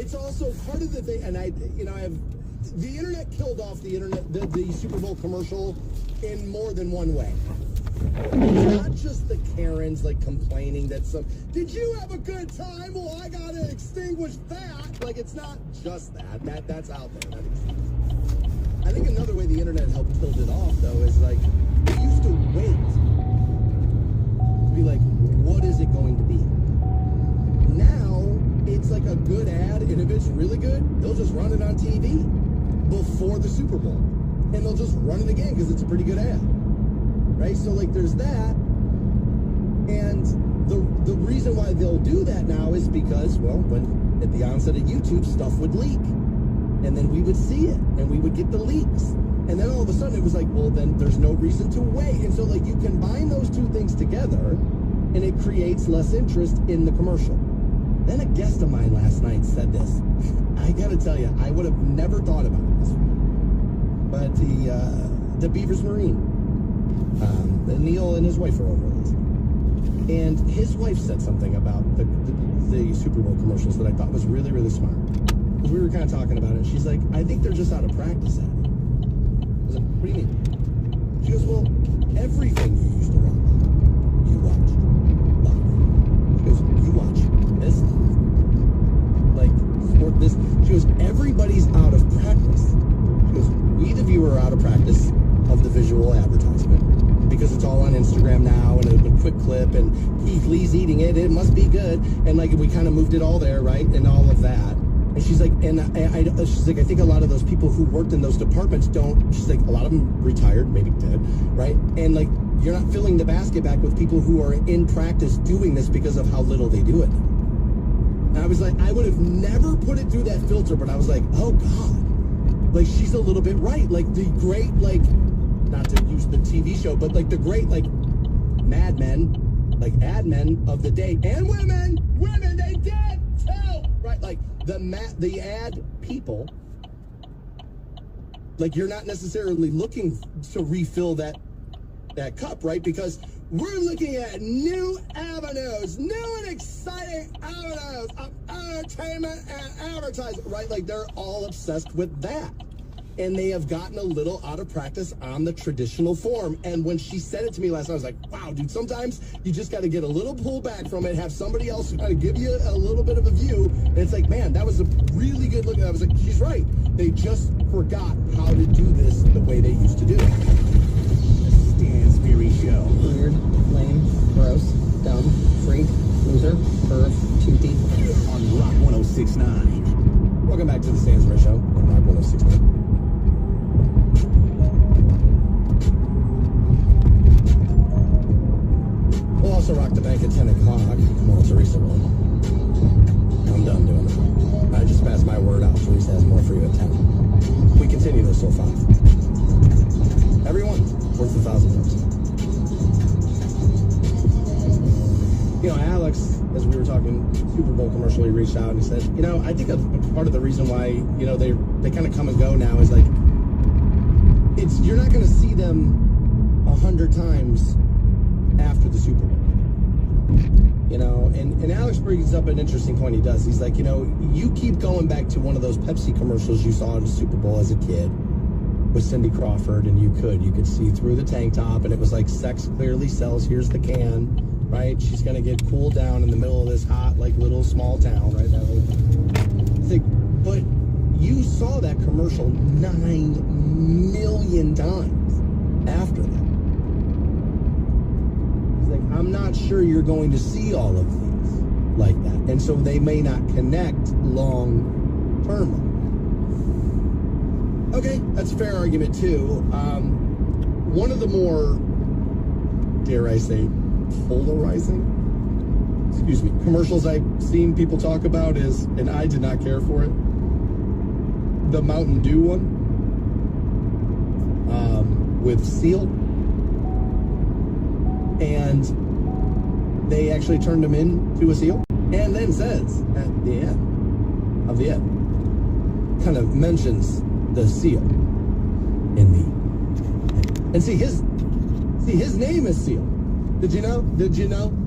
it's also part of the thing, and I have the internet killed off the Super Bowl commercial in more than one way. It's not just the Karens like complaining that did you have a good time? Well, I gotta extinguish that. Like, it's not just that. That's out there. That exists. I think another way the internet helped build it off, though, is like we used to wait to be like, what is it going to be? Now it's like a good ad, and if it's really good, they'll just run it on TV before the Super Bowl, and they'll just run it again because it's a pretty good ad, right? So like, there's that, and the reason why they'll do that now is because, well, when at the onset of YouTube, stuff would leak, and then we would see it, and we would get the leaks, and then all of a sudden it was like, well, then there's no reason to wait, and so like you combine those two things together, and it creates less interest in the commercial. Then a guest of mine last night said this. I gotta tell you, I would have never thought about this, but the Beavers Marine, Neil and his wife are over this, and his wife said something about the Super Bowl commercials that I thought was really, really smart. We were kind of talking about it. She's like, I think they're just out of practice at it. I was like, what do you mean? She goes, well, everything you used to watch, you watched live. She goes, you watch this, like sport this. She goes, everybody's out of practice. She goes, we the viewer are out of practice of the visual advertisement because it's all on Instagram now, and a quick clip, and Keith Lee's eating it. It must be good, and like we kind of moved it all there, right, and all of that. And she's like, she's like, I think a lot of those people who worked in those departments she's like, a lot of them retired, maybe dead, right? And like, you're not filling the basket back with people who are in practice doing this because of how little they do it. And I was like, I would have never put it through that filter, but I was like, oh God, like she's a little bit right. Like the great, like, not to use the TV show, but like the great, like, Mad Men, like ad men of the day, and women, they did too, right? Like the ad people, like you're not necessarily looking to refill that cup, right? Because we're looking at new avenues, new and exciting avenues of entertainment and advertising, right? Like they're all obsessed with that. And they have gotten a little out of practice on the traditional form. And when she said it to me last night, I was like, wow, dude, sometimes you just got to get a little pullback from it, have somebody else kind of give you a little bit of a view. And it's like, man, that was a really good look. I was like, she's right. They just forgot how to do this the way they used to do it. The Stan Sperry Show. Weird, lame, gross, dumb, freak, loser, perv, toothy. On Rock 106.9. Welcome back to the Stan Sperry Show on Rock 106.9. We'll also rock the bank at 10 o'clock. Well, Teresa will. I'm done doing that. I just passed my word out. Teresa has more for you at 10. We continue this till 5. Everyone, worth 1,000 bucks. You know, Alex, as we were talking Super Bowl commercial, he reached out and he said, you know, I think a part of the reason why, you know, they kind of come and go now is like, you're not going to see them 100 times after the Super Bowl. You know, and Alex brings up an interesting point. He does. He's like, you know, you keep going back to one of those Pepsi commercials you saw in the Super Bowl as a kid with Cindy Crawford, and you could see through the tank top, and it was like, sex clearly sells, here's the can, right? She's going to get cooled down in the middle of this hot, like, little small town, right? It's like, but you saw that commercial 9 million times after that. I'm not sure you're going to see all of these like that. And so they may not connect long term. Okay, that's a fair argument too. One of the more, dare I say, polarizing, commercials I've seen people talk about is, and I did not care for it, the Mountain Dew one with Seal. And they actually turned him into a seal, and then says at the end of the end, kind of mentions the seal in the, and see his name is Seal. Did you know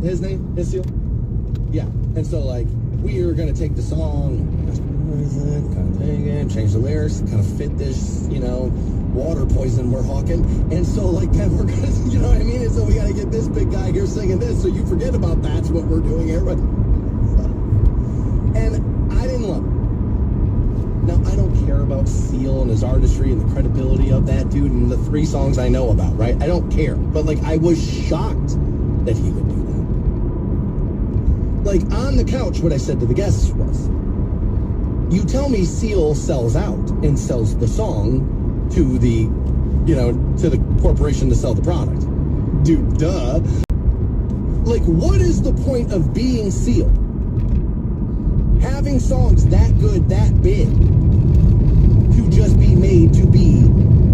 his name is Seal? Yeah. And so like, we are gonna take the song, change the lyrics, kind of fit this, water poison we're hawking. And so, like, we're gonna, you know what I mean? And so we got to get this big guy here singing this, so you forget about that's what we're doing here. But, and I didn't love it. Now, I don't care about Seal and his artistry and the credibility of that dude and the 3 songs I know about, right? I don't care. But, like, I was shocked that he would do that. Like, on the couch, what I said to the guests was, you tell me Seal sells out and sells the song to the, to the corporation to sell the product. Dude, duh. Like, what is the point of being Seal? Having songs that good, that big, to just be made to be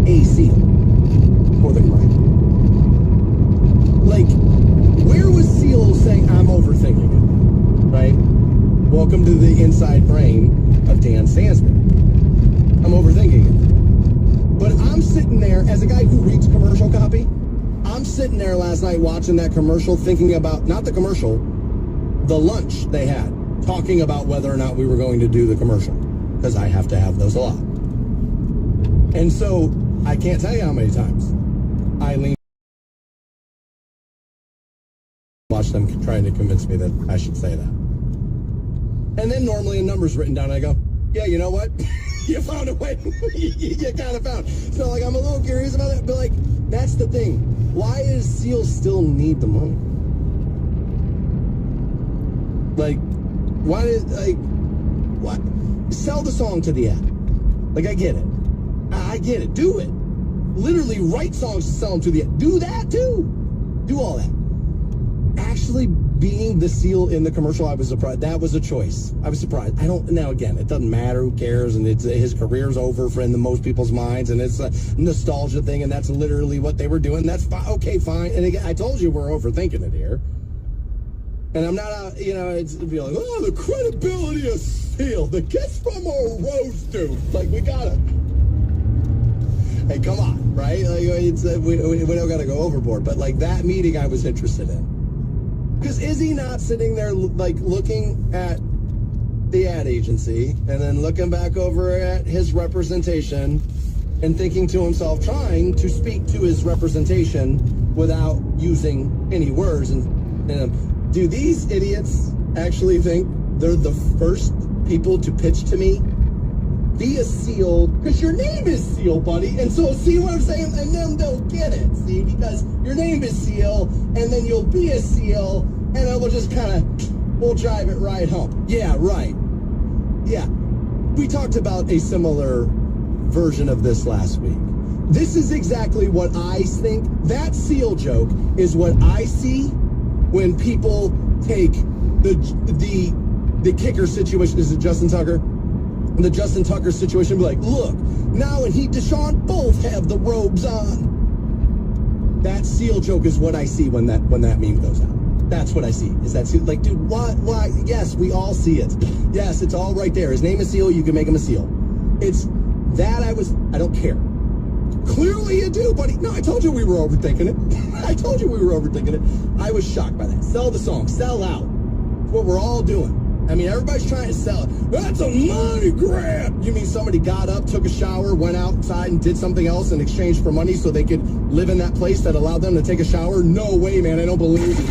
a Seal for the grind. Like, where was Seal saying, I'm overthinking it, right? Welcome to the inside brain of Dan Stansberry. I'm overthinking it. But I'm sitting there, as a guy who reads commercial copy, I'm sitting there last night watching that commercial, thinking about, not the commercial, the lunch they had, talking about whether or not we were going to do the commercial, because I have to have those a lot. And so, I can't tell you how many times I leaned, watched them trying to convince me that I should say that. And then normally a number's written down, and I go, yeah, you know what? You found a way. you kind of found. So, like, I'm a little curious about it, but, like, that's the thing. Why does Seal still need the money? Like, why did, like, what? Sell the song to the app. Like, I get it. I get it. Do it. Literally write songs to sell them to the app. Do that, too. Do all that. Actually being the Seal in the commercial, I was surprised. That was a choice. I was surprised. Now again, it doesn't matter, who cares, and it's his career's over in most people's minds, and it's a nostalgia thing, and that's literally what they were doing. That's fine. Okay, fine. And again, I told you we're overthinking it here. And I'm not, it's be like, oh, the credibility of Seal, the kiss from a rose, dude. Like, we gotta. Hey, come on, right? Like, we don't gotta go overboard. But, like, that meeting I was interested in. Because is he not sitting there, like, looking at the ad agency and then looking back over at his representation and thinking to himself, trying to speak to his representation without using any words? And do these idiots actually think they're the first people to pitch to me? Be a Seal, because your name is Seal, buddy. And so, see what I'm saying? And then they'll get it, see? Because your name is Seal, and then you'll be a Seal, and then we'll just we'll drive it right home. Yeah, right. Yeah. We talked about a similar version of this last week. This is exactly what I think. That Seal joke is what I see when people take the kicker situation. Is it Justin Tucker? The Justin Tucker situation, be like, look, now and Deshaun both have the robes on. That Seal joke is what I see when that meme goes out. That's what I see. Is that Seal? Like, dude, what? Why? Yes, we all see it. Yes, it's all right there. His name is Seal. You can make him a Seal. It's that I don't care. Clearly you do, buddy. No, I told you we were overthinking it. I told you we were overthinking it. I was shocked by that. Sell the song. Sell out. It's what we're all doing. I mean, everybody's trying to sell it. That's a money grab. You mean somebody got up, took a shower, went outside and did something else in exchange for money so they could live in that place that allowed them to take a shower? No way, man. I don't believe it.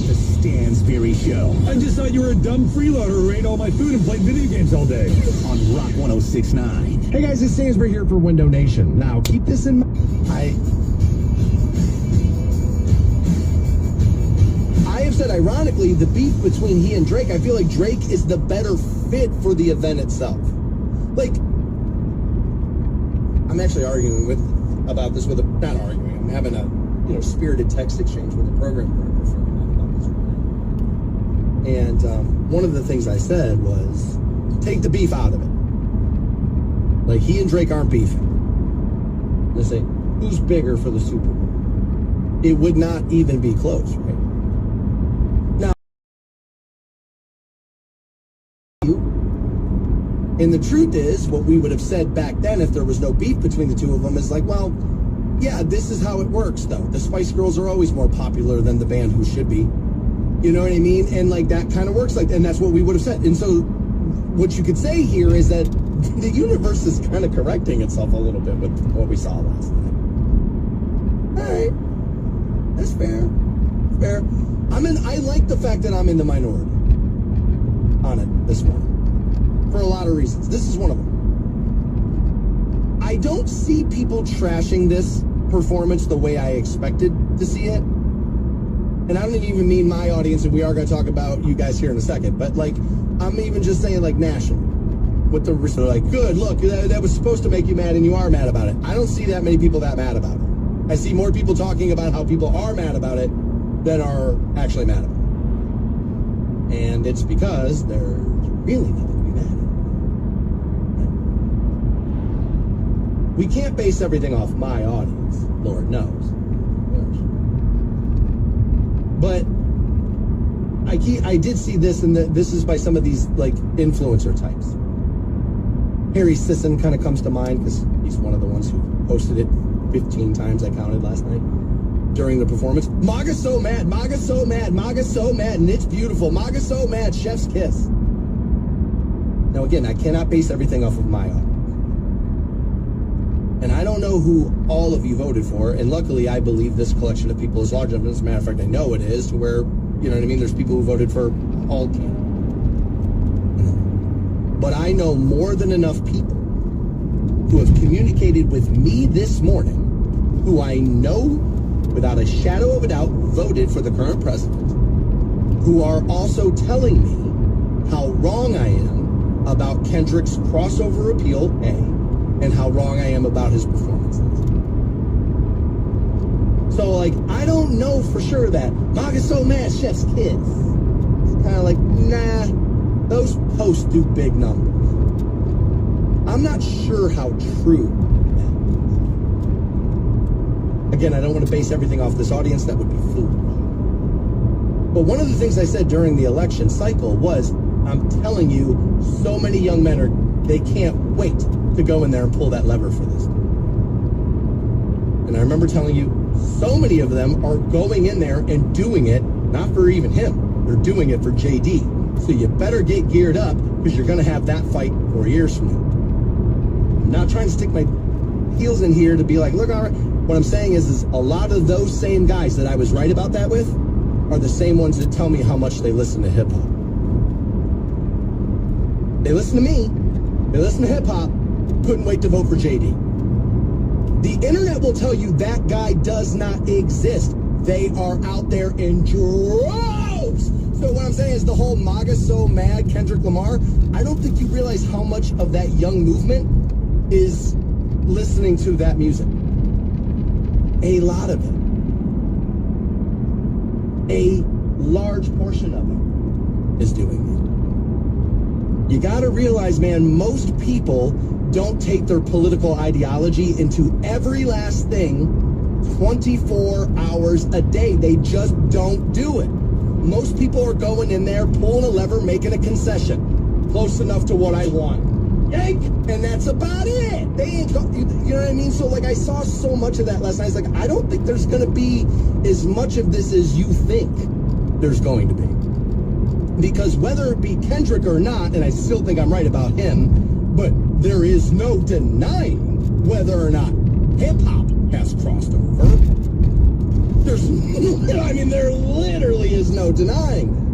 The Stansberry Show. I just thought you were a dumb freeloader who ate all my food and played video games all day. On Rock 106.9. Hey guys, it's Stansberry here for Window Nation. Now, keep this in mind. I have said, ironically, the beef between he and Drake, I feel like Drake is the better fit for the event itself. Like, I'm actually arguing about this with not arguing, I'm having a, spirited text exchange with the program director for about this. And one of the things I said was, take the beef out of it. Like, he and Drake aren't beefing. They say, who's bigger for the Super Bowl? It would not even be close, right? And the truth is, what we would have said back then if there was no beef between the two of them is like, well, yeah, this is how it works, though. The Spice Girls are always more popular than the band Who Should Be. You know what I mean? And, like, that kind of works. And that's what we would have said. And so what you could say here is that the universe is kind of correcting itself a little bit with what we saw last night. All right, that's fair. Fair. I like the fact that I'm in the minority on it this morning for a lot of reasons. This is one of them. I don't see people trashing this performance the way I expected to see it. And I don't even mean my audience, and we are going to talk about you guys here in a second, but like, I'm even just saying like national. With the like, good, look, that was supposed to make you mad and you are mad about it. I don't see that many people that mad about it. I see more people talking about how people are mad about it than are actually mad about it. And it's because there's really nothing to be mad at. We can't base everything off my audience, Lord knows. But I did see this, and this is by some of these like influencer types. Harry Sisson kind of comes to mind because he's one of the ones who posted it 15 times, I counted last night during the performance. MAGA's so mad, MAGA's so mad, MAGA's so mad, and it's beautiful. MAGA's so mad, chef's kiss. Now again, I cannot base everything off of my audience. And I don't know who all of you voted for, and luckily I believe this collection of people is large enough. As a matter of fact, I know it is, to where, you know what I mean, there's people who voted for all candidates. But I know more than enough people who have communicated with me this morning, who I know without a shadow of a doubt voted for the current president, who are also telling me how wrong I am about Kendrick's crossover appeal, A, and how wrong I am about his performances. So, like, I don't know for sure that MAGA's so mad, chef's kiss. It's kind of like, nah, those posts do big numbers. I'm not sure how true that is. Again, I don't want to base everything off this audience. That would be foolish. But one of the things I said during the election cycle was, I'm telling you, so many young men they can't wait to go in there and pull that lever for this. And I remember telling you, so many of them are going in there and doing it, not for even him, they're doing it for JD. So you better get geared up, because you're going to have that fight 4 years from now. I'm not trying to stick my heels in here to be like, look, all right. What I'm saying is a lot of those same guys that I was right about that with are the same ones that tell me how much they listen to hip-hop. They listen to me, they listen to hip-hop, couldn't wait to vote for JD. The internet will tell you that guy does not exist. They are out there in droves. So what I'm saying is the whole MAGA so mad Kendrick Lamar, I don't think you realize how much of that young movement is listening to that music. A lot of it. A large portion of it is doing it. You gotta realize, man, most people don't take their political ideology into every last thing 24 hours a day. They just don't do it. Most people are going in there, pulling a lever, making a concession. Close enough to what I want. Yank! And that's about it. They ain't go, you know what I mean? So, like, I saw so much of that last night. It's like, I don't think there's going to be as much of this as you think there's going to be. Because whether it be Kendrick or not, and I still think I'm right about him, but there is no denying whether or not hip-hop has crossed over. There's, I mean, there literally is no denying that.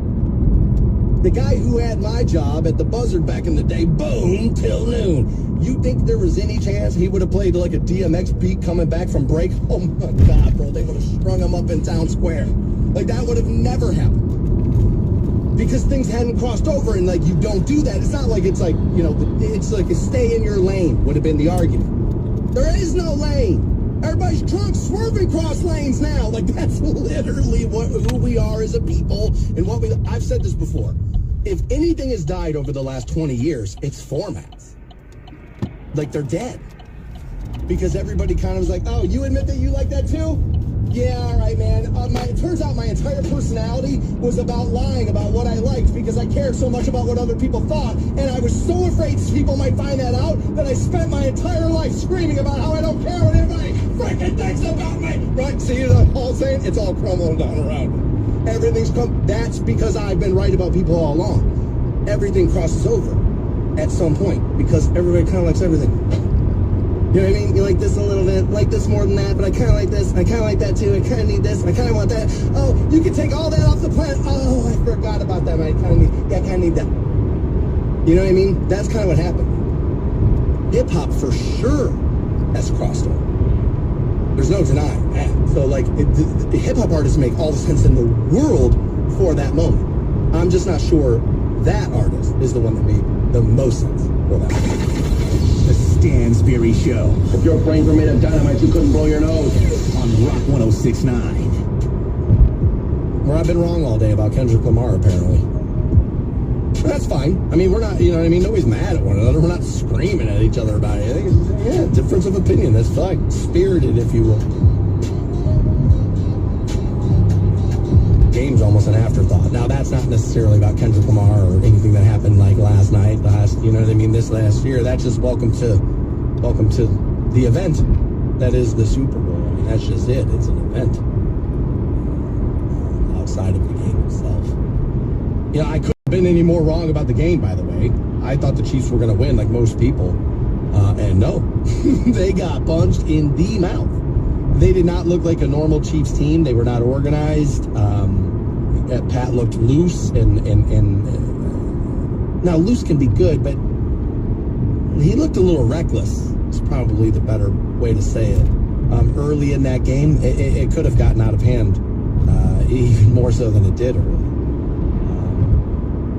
The guy who had my job at the Buzzard back in the day, boom, till noon. You think there was any chance he would have played like a DMX beat coming back from break? Oh my God, bro, they would have strung him up in town square. Like, that would have never happened. Because things hadn't crossed over, and like, you don't do that. It's not like it's like, you know, it's like a stay in your lane would have been the argument. There is no lane. Everybody's drunk, swerving cross lanes now. Like, that's literally who we are as a people, and what I've said this before. If anything has died over the last 20 years, it's formats. Like, they're dead. Because everybody kind of was like, oh, you admit that you like that too? Yeah, all right, man. It turns out my entire personality was about lying about what I liked because I cared so much about what other people thought, and I was so afraid people might find that out that I spent my entire life screaming about how I don't care what anybody freaking thinks about me. Right? See what I'm all saying? It's all crumbling down around me. Everything's That's because I've been right about people all along. Everything crosses over. at some point because everybody kind of likes everything. You know what I mean? You like this a little bit, like this more than that, but I kind of like this, and I kind of like that too, I kind of need this, and I kind of want that. Oh, you can take all that off the planet. Oh, I forgot about that, I kind of need that. You know what I mean? That's kind of what happened. Hip-hop for sure has crossed over. There's no denying that. So, like, the hip-hop artists make all the sense in the world for that moment. I'm just not sure that artist is the one that made the most sense for that moment. The Stansberry Show. If your brains were made of dynamite, you couldn't blow your nose. On Rock 106.9. Where I've been wrong all day about Kendrick Lamar, apparently. But that's fine. I mean, we're not, you know what I mean? Nobody's mad at one another. We're not screaming at each other about anything. Yeah, difference of opinion. That's fine. Spirited, if you will. Game's almost an afterthought. Now, that's not necessarily about Kendrick Lamar or anything that happened like last night, you know what I mean, this last year. That's just welcome to the event that is the Super Bowl. I mean, that's just it. It's an event. Outside of the game itself. You know, I couldn't have been any more wrong about the game, by the way. I thought the Chiefs were going to win like most people. And no, they got punched in the mouth. They did not look like a normal Chiefs team. They were not organized. Pat looked loose and now loose can be good, but he looked a little reckless. It's probably the better way to say it. Early in that game, it could have gotten out of hand, even more so than it did early.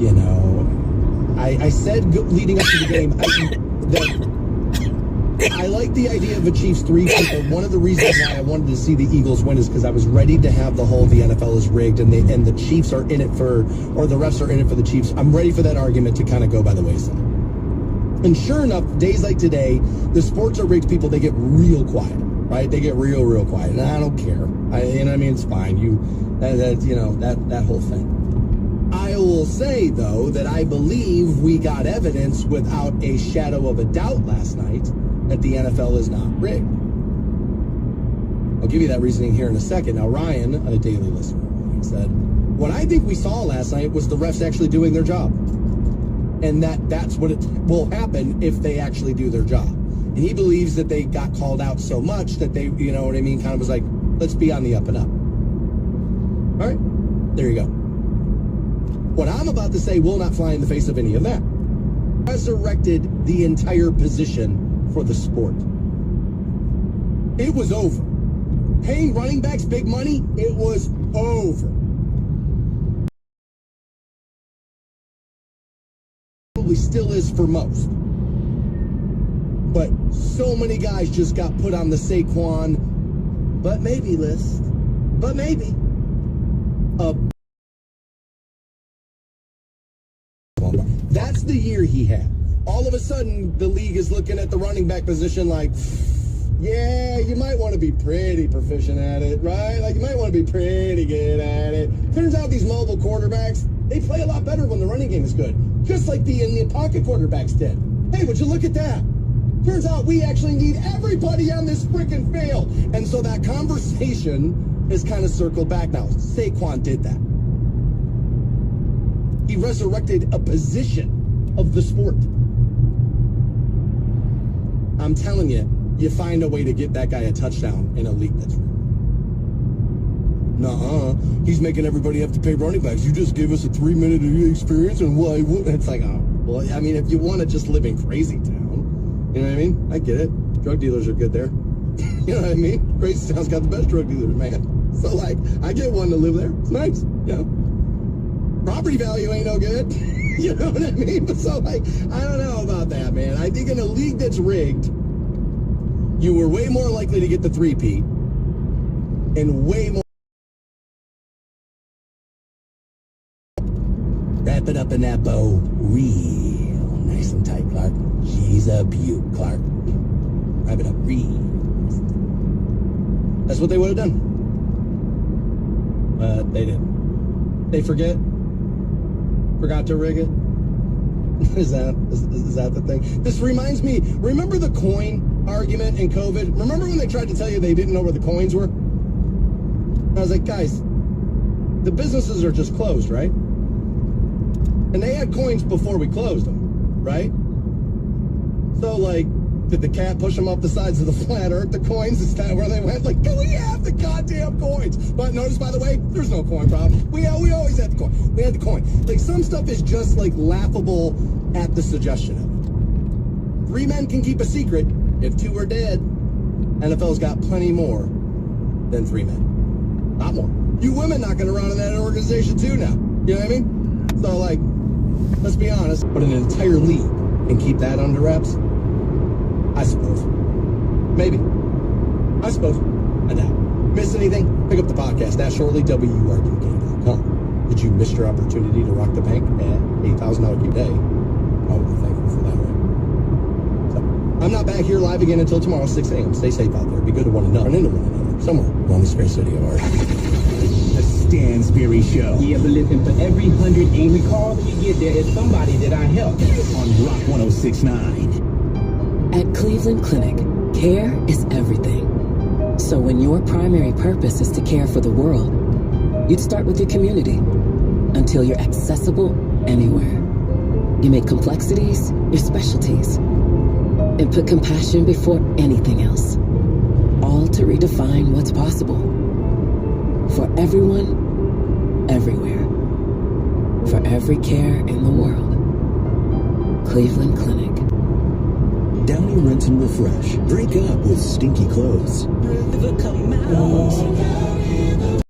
You know, I said leading up to the game that I like the idea of a Chiefs 3-peat, but one of the reasons why I wanted to see the Eagles win is because I was ready to have the whole the NFL is rigged and the Chiefs are in it for, or the refs are in it for the Chiefs. I'm ready for that argument to kind of go by the wayside. And sure enough, days like today, the sports are rigged people, they get real quiet, right? They get real quiet, and I don't care. You know what I mean? It's fine. That whole thing. I will say, though, that I believe we got evidence without a shadow of a doubt last night that the NFL is not rigged. I'll give you that reasoning here in a second. Now, Ryan, a daily listener of mine, said, what I think we saw last night was the refs actually doing their job. And that's what it will happen if they actually do their job. And he believes that they got called out so much that they, you know what I mean, kind of was like, let's be on the up and up. All right, there you go. What I'm about to say will not fly in the face of any of that. Resurrected the entire position for the sport. It was over. Paying running backs big money, it was over. Probably still is for most. But so many guys just got put on the Saquon, but maybe list. But maybe. That's the year he had. All of a sudden, the league is looking at the running back position like, yeah, you might want to be pretty proficient at it, right? Like, you might want to be pretty good at it. Turns out these mobile quarterbacks, they play a lot better when the running game is good. Just like the in-pocket quarterbacks did. Hey, would you look at that? Turns out we actually need everybody on this freaking field. And so that conversation is kind of circled back now. Saquon did that. He resurrected a position of the sport. I'm telling you, you find a way to get that guy a touchdown in a league that's rigged. Nuh-uh. He's making everybody have to pay running backs. You just gave us a 3-minute experience, and why wouldn't? It's like, oh, well, I mean, if you want to just live in crazy town, you know what I mean? I get it. Drug dealers are good there. You know what I mean? Crazy town's got the best drug dealers, man. So, like, I get one to live there. It's nice, you know? Property value ain't no good. You know what I mean? But so, like, I don't know about that, man. I think in a league that's rigged, you were way more likely to get the 3-peat and way more. Wrap it up in that bow real nice and tight, Clark. She's a beaut, Clark. Wrap it up real nice and tight. That's what they would have done. But they didn't. They forgot to rig it. Is that the thing? This reminds me, remember the coin argument in COVID? Remember when they tried to tell you they didn't know where the coins were? I was like, guys, the businesses are just closed, right? And they had coins before we closed them, right? So, like, did the cat push them up the sides of the flat earth, the coins? Is that where they went? Like, can we have the goddamn coins? But notice, by the way, there's no coin problem. We always had the coin. We had the coin. Like, some stuff is just, like, laughable at the suggestion of it. 3 men can keep a secret. If 2 are dead, NFL's got plenty more than 3 men. Not more. You women knocking around in that organization, too, now. You know what I mean? So, like, let's be honest, but an entire league can keep that under wraps? I suppose. Maybe. I suppose. I doubt. Miss anything? Pick up the podcast. That shortly, WRQK.com. Did you miss your opportunity to rock the bank at $8,000 a day? Probably thankful for that, right? So, I'm not back here live again until tomorrow, 6 a.m. Stay safe out there. Be good to one another. Run into one another. Somewhere around this great city of ours. The Stansberry Show. Yeah, but listen, for every 100 angry calls we get, there is somebody that I help. On Rock 106.9. At Cleveland Clinic, care is everything. So when your primary purpose is to care for the world, you'd start with your community until you're accessible anywhere. You make complexities your specialties and put compassion before anything else, all to redefine what's possible. For everyone, everywhere. For every care in the world. Cleveland Clinic. Downy Rinse and Refresh. Break up with stinky clothes. River come out.